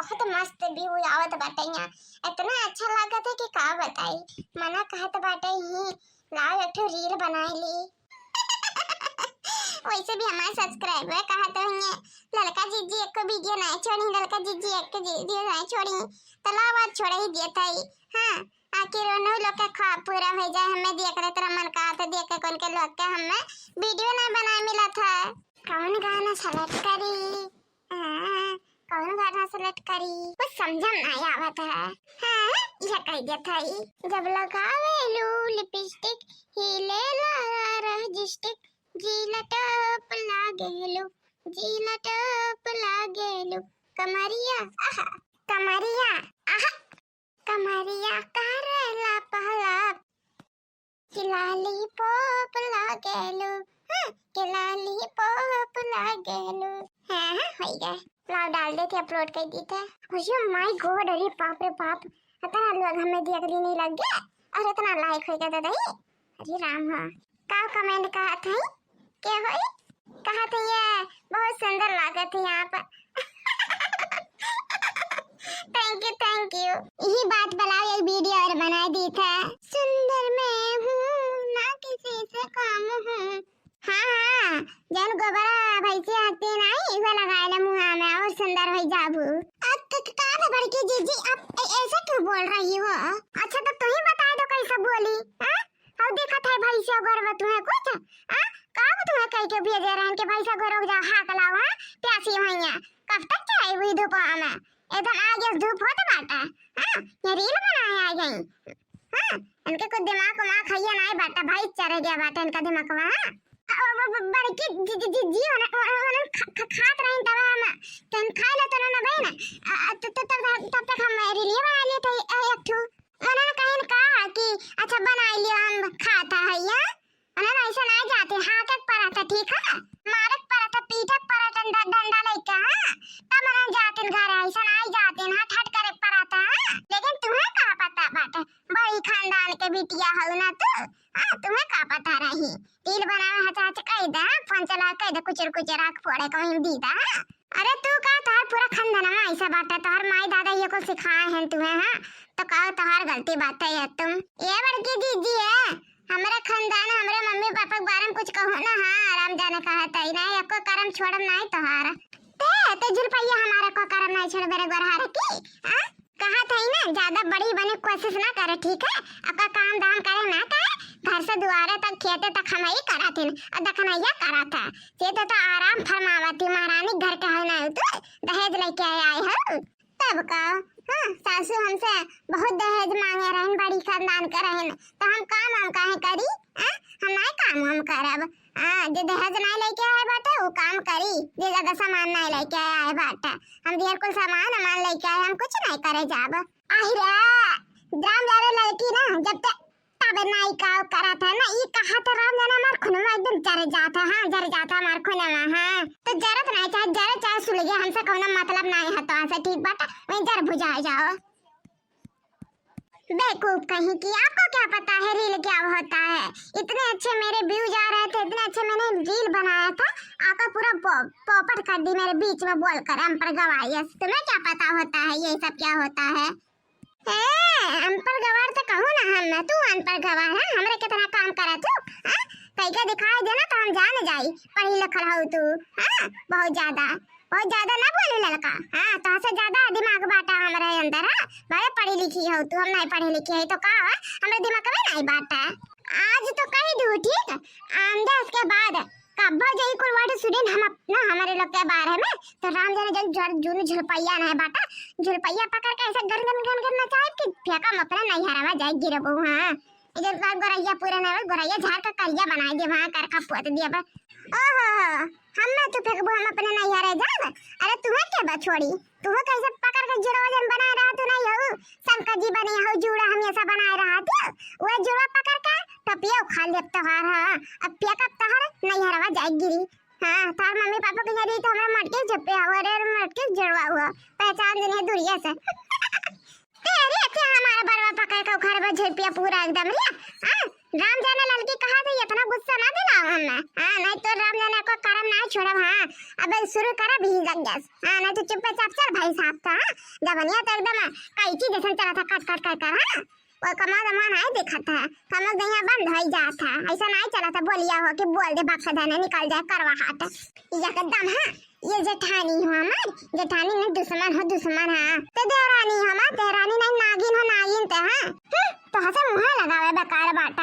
बहुत मस्त व्यू आवत बाटे यहाँ। इतना अच्छा लागत है कि का बताई। मना कहत बाटे ही लाओ एक ठो रील बनाई ली। वैसे भी हमारे सब्सक्राइबर कहत हैं लड़का जीजी एक वीडियो नहीं छोड़ी, लड़का जीजी एक वीडियो नहीं छोड़ी, तो लाओ आज छोड़ ही दिया था। हाँ आखिर उन्होंने लोग का ख्वाब पूरा हो जाए। हमें देख रहे तेरा मन कहा था देख कौन के लोग का हमें वीडियो नहीं बना मिला था। कौन गाना सेलेक्ट करी, कौन गाना सेलेक्ट करी कुछ समझ नहीं आवत है। हाँ यह कह दिया था जब लगावे लू लिपस्टिक हिले ला रजिस्टिक जीला टॉप लागेलू जीला टॉप लागेलू कमरिया आहा कमरिया आहा कमरिया करेला पहला किलाली पॉप लागेलू किलाली पॉप लागेलू। हाँ हो गया लाओ डाल देते अपलोड कर दी था। ओह माय गॉड अरे बाप रे बाप इतना लोग हमें देख ली नहीं लग गया और इतना लाइक हो गया दादा। अरे राम हाँ का कमेंट कहा था क्या भाई कहा था ये बहुत सुंदर लागत है यहाँ पर। थैंक यू यही बात बनाओ एक वीडियो और बना दी था। सुंदर मैं हूँ ना किसी से कम हूँ। हाँ जन गोबरा भैंसी आते नहीं वो लगाए मुँह में और सुंदर हो जाबू। अब तक कहाँ बड़की जीजी अब ऐसा क्यों बोल रही हो? अच्छा तो तुम ही बता दो कैसे बोली। अब देखा था भैंसा गोरवा तुम्हें कुछ कब तुम्हें कह के भेजे रहे कि भैंसा गोरव जा हाक लाओ प्यासी भैया कब तक चाहे हुई धूप में एकदम आगे धूप होता बाटा। ये रील बनाए आ गई। इनके कुछ दिमाग खाइए नहीं बाटा भाई चढ़ गया बाटा इनका दिमाग बड़की जी खात रही दवा में तो खा ले तो ना भाई ना तब तक हम रील बना लिए थे एक ठो उन्होंने कहीं कहा कि अच्छा बना लिया हम खाता है या उन्होंने ऐसा नहीं जाते हाथक पराठा ठीक है मारक पराठा पीठक पराठा डंडा लेके तब उन्होंने जाते घर ऐसा नहीं जाते हट हट करे पराठा। लेकिन तुम्हें क्या पता बात बड़ी खानदान के बिटिया हो ना तुम्हें क्या पता रही रील बनावे हचा हच कह दे फोन चला कह दे कुचर आँख फोड़े कहीं दीदा। अरे तू का तोहर पूरा खानदान में ऐसा बात है तोहर माई दादा ये को सिखाए हैं तुम्हें तो कहो तोहर गलती बात है तुम ये बड़की दीदी है हमारे खानदान हमारे मम्मी पापा के बारे में कुछ कहो ना। हाँ आराम जाने कहा था नहीं एको कर्म छोड़म नहीं तोहार ते झुलपैया हमारा को कर्म नहीं छोड़ मेरे गोरहार की कहा था ना ज्यादा बड़ी बने कोशिश ना करे ठीक है आपका काम दाम करे ना करे घर से दुआरे तक खेते तक हम ही करा थे और दखनैया करा था ये तो आराम फरमावती महारानी घर के है ना तो दहेज लेके आए हो तब का। हाँ सासू हमसे बहुत दहेज मांगे रहन बड़ी खानदान का रहन तो हम काम हम काहे करी हम नहीं काम हम करब। जो दहेज नहीं लेके आए बाटे वो काम करी जो ज्यादा सामान नहीं लेके आए बाटे हम ढेर कुल सामान लेके आए हम कुछ नहीं करे जाब। आहिरा राम जाने लड़की ना जब तक तब नहीं का करा था ना ये कहा था राम जाने हमार खून में एकदम जर जाता जर जाता हमार खून में। हाँ तो जरूरत नहीं चाहे जरे चाहे सुल गया हमसे कोई मतलब नहीं है तो ऐसे ठीक बात वहीं जर बुझा जाओ। बेवकूफ कहीं की आपको क्या पता है रील क्या होता है। इतने अच्छे मेरे व्यूज आ रहे थे इतने अच्छे मैंने रील बनाया था आका पूरा पोपट कर दी मेरे बीच में बोल कर हम पर गवाई। तुम्हें क्या पता होता है ये सब क्या होता है? अनपढ़ गवार तो कहूँ ना हम तू अनपढ़ गवार है हमरे कितना काम करा तू कहीं का दिखाई देना तो हम जान जाई पढ़ी लिखल हो तू बहुत ज्यादा ना बोले लड़का। तो से ज्यादा दिमाग बाटा हमारे अंदर बड़े पढ़ी लिखी हो तू हम नहीं पढ़े लिखे है तो का हमारे दिमाग में नहीं बाटा। आज तो कही दू ठीक आंदा इसके बाद कब्बा जई कुल वर्ड स्टूडेंट हम अपना हमारे लोग के बारे में तो राम जाने जन जून झुलपैया नहीं बाटा झुलपैया पकड़ के ऐसे गन नचाए कि फेंका अपना नहीं हरावा जाए गिरबो। हाँ इधर का गोरैया पूरा नहीं गोरैया झाड़ का करिया बनाई दे वहां कर का पोत दिया बा। ओहो हम तो फेंकबो हम अपने नहीं हरे जाब। अरे तुम्हें क्या बा छोड़ी तू कैसे पकड़ के जुड़ा वजन बना रहा तू नहीं हो शंकर जी बने हो जुड़ा हम ऐसा बना रहा था वो जुड़ा पकड़ के टपिया खा ले तोहार। हाँ अब फेंकब तोहार नहीं हरावा जाए गिरी। हाँ तार मम्मी पापा के यदि तो हमरा मटके झपे और मटके जड़वा हुआ पहचान देने दूरिया से तेरे क्या हमारा बड़वा पकड़ के उखाड़ झपया पूरा एकदम राम जाने लड़की कहा था इतना गुस्सा ना दिलाओ हमें। हाँ नहीं तो राम जाने को करम ना छोड़ब। हाँ अब शुरू करा भी लग गैस। हाँ नहीं तो चुपचाप चल भाई साहब का। जबनिया तो एकदम कैची जैसा चला था कट कट कर। हाँ वो कमा दमा नहीं देखा था, कमर दहिया बंद हो जाता, ऐसा नहीं चला था बोलिया हो कि बोल दे बाप दाने निकल जाए करवा हाथ एकदम। हाँ ये जेठानी हो हमार, जेठानी नहीं दुश्मन हो दुश्मन। हाँ तो देवरानी हो हमार, देवरानी नहीं नागिन हो नागिन ते। हाँ तो हसे मुँह लगावे बेकार बाटा।